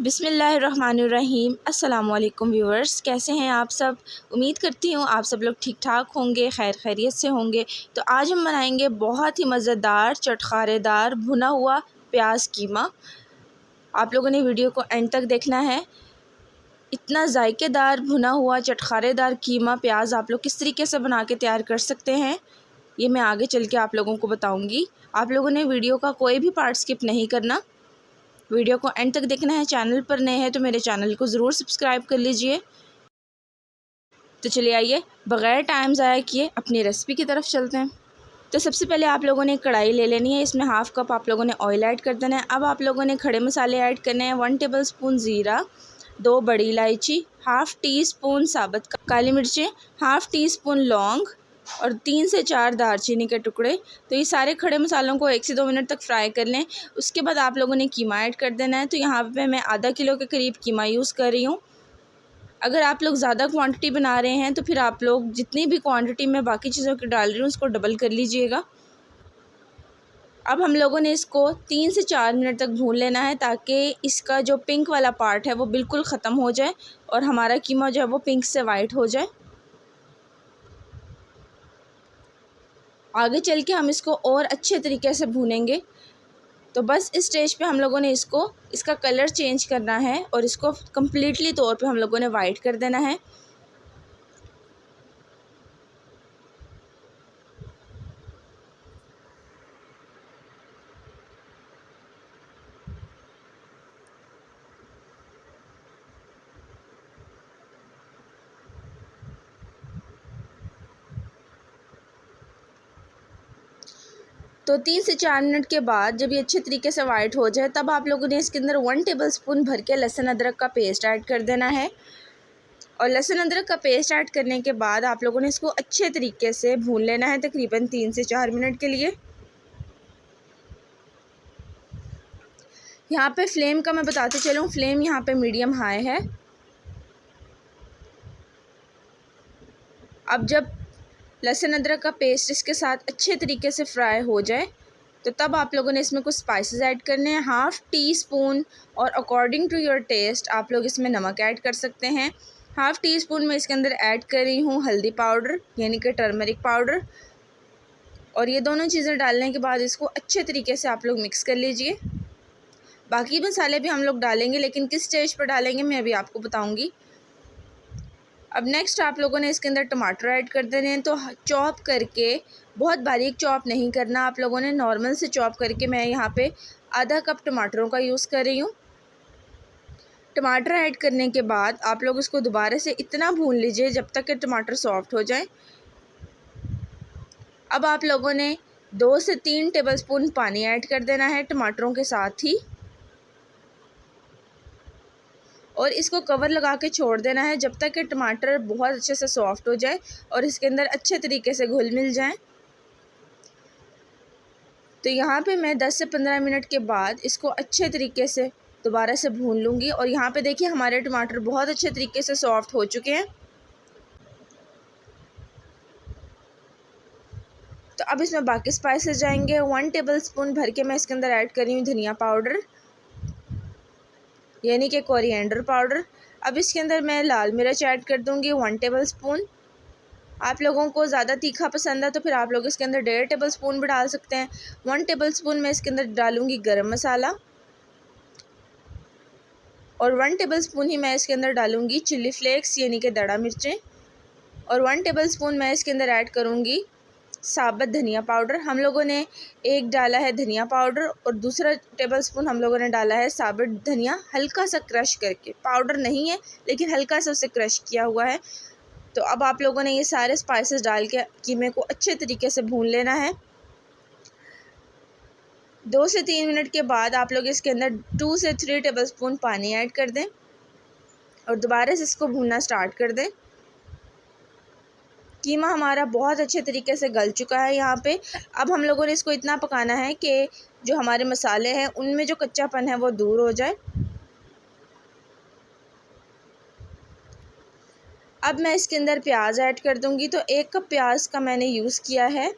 बिस्मिल्लाहिर्रहमानिर्रहीम। अस्सलामुअलैकुम व्यूअर्स, कैसे हैं आप सब। उम्मीद करती हूँ आप सब लोग ठीक ठाक होंगे, खैर खैरियत से होंगे। तो आज हम बनाएंगे बहुत ही मज़ेदार चटखारेदार भुना हुआ प्याज कीमा। आप लोगों ने वीडियो को एंड तक देखना है। इतना जायकेदार भुना हुआ चटखारेदार कीमा प्याज आप लोग किस तरीके से बना के तैयार कर सकते हैं, ये मैं आगे चल के आप लोगों को बताऊँगी। आप लोगों ने वीडियो का कोई भी पार्ट स्किप नहीं करना, वीडियो को एंड तक देखना है। चैनल पर नए हैं तो मेरे चैनल को ज़रूर सब्सक्राइब कर लीजिए। तो चलिए आइए बग़ैर टाइम ज़ाया किए अपनी रेसिपी की तरफ चलते हैं। तो सबसे पहले आप लोगों ने कढ़ाई ले लेनी है, इसमें हाफ़ कप आप लोगों ने ऑयल ऐड कर देना है। अब आप लोगों ने खड़े मसाले ऐड करने हैं। 1 टेबलस्पून ज़ीरा, 2 बड़ी इलायची, हाफ़ टी स्पून साबुत काली मिर्चें, हाफ़ टी स्पून लौंग और 3 से 4 दालचीनी के टुकड़े। तो ये सारे खड़े मसालों को 1 से 2 मिनट तक फ्राई कर लें। उसके बाद आप लोगों ने कीमा ऐड कर देना है। तो यहाँ पे मैं आधा किलो के करीब कीमा यूज़ कर रही हूँ। अगर आप लोग ज़्यादा क्वांटिटी बना रहे हैं तो फिर आप लोग जितनी भी क्वांटिटी में बाकी चीज़ों की डाल रही हूँ उसको डबल कर लीजिएगा। अब हम लोगों ने इसको 3 से 4 मिनट तक भून लेना है ताकि इसका जो पिंक वाला पार्ट है वो बिल्कुल ख़त्म हो जाए और हमारा कीमा जो है वो पिंक से वाइट हो जाए। आगे चल के हम इसको और अच्छे तरीके से भूनेंगे। तो बस इस स्टेज पे हम लोगों ने इसका कलर चेंज करना है और इसको कम्प्लीटली तौर पे हम लोगों ने वाइट कर देना है। तो 3 से 4 मिनट के बाद जब ये अच्छे तरीके से वाइट हो जाए तब आप लोगों ने इसके अंदर 1 टेबलस्पून भर के लहसुन अदरक का पेस्ट ऐड कर देना है। और लहसुन अदरक का पेस्ट ऐड करने के बाद आप लोगों ने इसको अच्छे तरीके से भून लेना है तकरीबन 3 से 4 मिनट के लिए। यहाँ पे फ्लेम का मैं बताते चलूँ, फ्लेम यहाँ पे मीडियम हाई है। अब जब लहसुन अदरक का पेस्ट इसके साथ अच्छे तरीके से फ्राई हो जाए तो तब आप लोगों ने इसमें कुछ स्पाइसेस ऐड करने हैं। हाफ़ टी स्पून और अकॉर्डिंग टू योर टेस्ट आप लोग इसमें नमक ऐड कर सकते हैं। हाफ़ टी स्पून में इसके अंदर ऐड कर रही हूँ हल्दी पाउडर यानी कि टर्मरिक पाउडर। और ये दोनों चीज़ें डालने के बाद इसको अच्छे तरीके से आप लोग मिक्स कर लीजिए। बाकी मसाले भी हम लोग डालेंगे लेकिन किस स्टेज पर डालेंगे मैं अभी आपको बताऊँगी। अब नेक्स्ट आप लोगों ने इसके अंदर टमाटर ऐड कर देने हैं। तो चॉप करके, बहुत बारीक चॉप नहीं करना आप लोगों ने, नॉर्मल से चॉप करके मैं यहाँ पे आधा कप टमाटरों का यूज़ कर रही हूँ। टमाटर ऐड करने के बाद आप लोग इसको दोबारा से इतना भून लीजिए जब तक कि टमाटर सॉफ्ट हो जाए। अब आप लोगों ने 2 से 3 टेबलस्पून पानी ऐड कर देना है टमाटरों के साथ ही और इसको कवर लगा के छोड़ देना है जब तक कि टमाटर बहुत अच्छे से सॉफ्ट हो जाए और इसके अंदर अच्छे तरीके से घुल मिल जाए। तो यहाँ पे मैं 10 से 15 मिनट के बाद इसको अच्छे तरीके से दोबारा से भून लूँगी। और यहाँ पे देखिए हमारे टमाटर बहुत अच्छे तरीके से सॉफ्ट हो चुके हैं। तो अब इसमें बाकी स्पाइसेस जाएंगे। 1 टेबलस्पून भर के मैं इसके अंदर ऐड कर रही हूँ धनिया पाउडर यानी कि कोरिएंडर पाउडर। अब इसके अंदर मैं लाल मिर्च ऐड कर दूँगी 1 टेबलस्पून। आप लोगों को ज़्यादा तीखा पसंद है तो फिर आप लोग इसके अंदर 1.5 टेबलस्पून भी डाल सकते हैं। 1 टेबलस्पून मैं इसके अंदर डालूँगी गरम मसाला और 1 टेबलस्पून ही मैं इसके अंदर डालूँगी चिली फ्लेक्स यानी कि दड़ा मिर्चें। और 1 टेबलस्पून मैं इसके अंदर ऐड करूँगी साबुत धनिया पाउडर। हम लोगों ने एक डाला है धनिया पाउडर और दूसरा टेबलस्पून हम लोगों ने डाला है साबुत धनिया, हल्का सा क्रश करके, पाउडर नहीं है लेकिन हल्का सा उसे क्रश किया हुआ है। तो अब आप लोगों ने ये सारे स्पाइसेस डाल के कीमे को अच्छे तरीके से भून लेना है। 2 से 3 मिनट के बाद आप लोग इसके अंदर 2 से 3 टेबलस्पून पानी ऐड कर दें और दोबारा से इसको भूनना स्टार्ट कर दें। कीमा हमारा बहुत अच्छे तरीके से गल चुका है यहाँ पे। अब हम लोगों ने इसको इतना पकाना है कि जो हमारे मसाले हैं उनमें जो कच्चापन है वो दूर हो जाए। अब मैं इसके अंदर प्याज ऐड कर दूँगी। तो 1 कप प्याज का मैंने यूज़ किया है।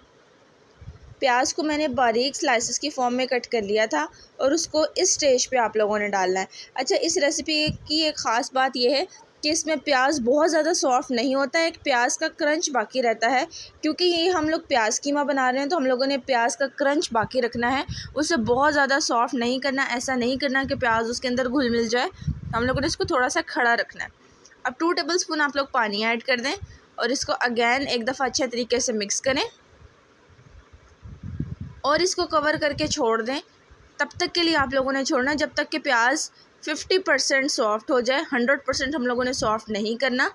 प्याज को मैंने बारीक स्लाइसेस की फॉर्म में कट कर लिया था और उसको इस स्टेज पे आप लोगों ने डालना है। अच्छा, इस रेसिपी की एक ख़ास बात यह है कि इसमें प्याज बहुत ज़्यादा सॉफ्ट नहीं होता है, एक प्याज का क्रंच बाकी रहता है। क्योंकि ये हम लोग प्याज कीमा बना रहे हैं तो हम लोगों ने प्याज का क्रंच बाकी रखना है, उसे बहुत ज़्यादा सॉफ्ट नहीं करना। ऐसा नहीं करना कि प्याज उसके अंदर घुल मिल जाए, हम लोगों ने इसको थोड़ा सा खड़ा रखना है। अब 2 टेबलस्पून आप लोग पानी ऐड कर दें और इसको अगेन एक दफ़ा अच्छे तरीके से मिक्स करें और इसको कवर करके छोड़ दें। तब तक के लिए आप लोगों ने छोड़ना जब तक कि प्याज 50% सॉफ्ट हो जाए। 100% हम लोगों ने सॉफ्ट नहीं करना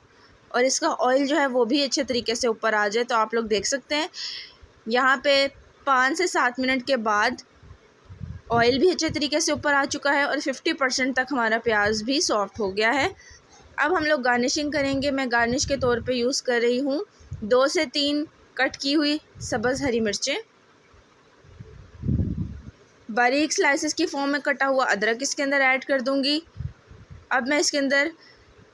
और इसका ऑयल जो है वो भी अच्छे तरीके से ऊपर आ जाए। तो आप लोग देख सकते हैं यहाँ पे 5 से 7 मिनट के बाद ऑयल भी अच्छे तरीके से ऊपर आ चुका है और 50% तक हमारा प्याज भी सॉफ्ट हो गया है। अब हम लोग गार्निशिंग करेंगे। मैं गार्निश के तौर पे यूज़ कर रही हूँ 2 से 3 कट की हुई सब्ज़ हरी मिर्चें, बारीक स्लाइसेस की फॉर्म में कटा हुआ अदरक इसके अंदर ऐड कर दूँगी। अब मैं इसके अंदर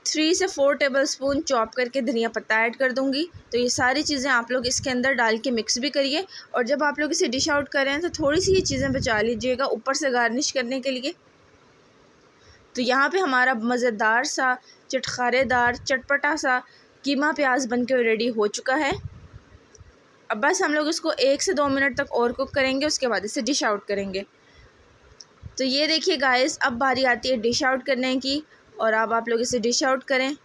3 से 4 टेबलस्पून चॉप करके धनिया पत्ता ऐड कर दूँगी। तो ये सारी चीज़ें आप लोग इसके अंदर डाल के मिक्स भी करिए और जब आप लोग इसे डिश आउट करें तो थोड़ी सी ये चीज़ें बचा लीजिएगा ऊपर से गार्निश करने के लिए। तो यहाँ पे हमारा मज़ेदार सा चटखारेदार चटपटा सा कीमा प्याज बन के रेडी हो चुका है। अब बस हम लोग इसको 1 से 2 मिनट तक और कुक करेंगे, उसके बाद इसे डिश आउट करेंगे। तो ये देखिए गाइस, अब बारी आती है डिश आउट करने की और अब आप लोग इसे डिश आउट करें।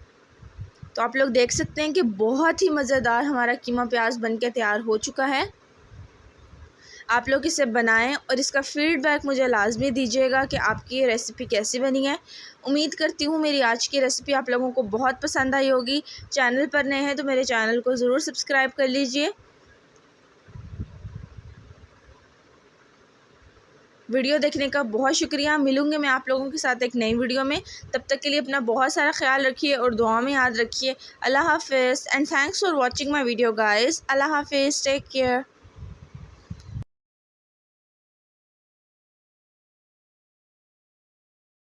तो आप लोग देख सकते हैं कि बहुत ही मज़ेदार हमारा कीमा प्याज बन के तैयार हो चुका है। आप लोग इसे बनाएं और इसका फ़ीडबैक मुझे लाजमी दीजिएगा कि आपकी ये रेसिपी कैसी बनी है। उम्मीद करती हूँ मेरी आज की रेसिपी आप लोगों को बहुत पसंद आई होगी। चैनल पर नए हैं तो मेरे चैनल को ज़रूर सब्सक्राइब कर लीजिए। वीडियो देखने का बहुत शुक्रिया। मिलूँगी मैं आप लोगों के साथ एक नई वीडियो में। तब तक के लिए अपना बहुत सारा ख्याल रखिए और दुआ में याद रखिए। अल्लाह हाफ़िज़ and thanks for watching my video guys. अल्लाह हाफ़िज़, टेक केयर।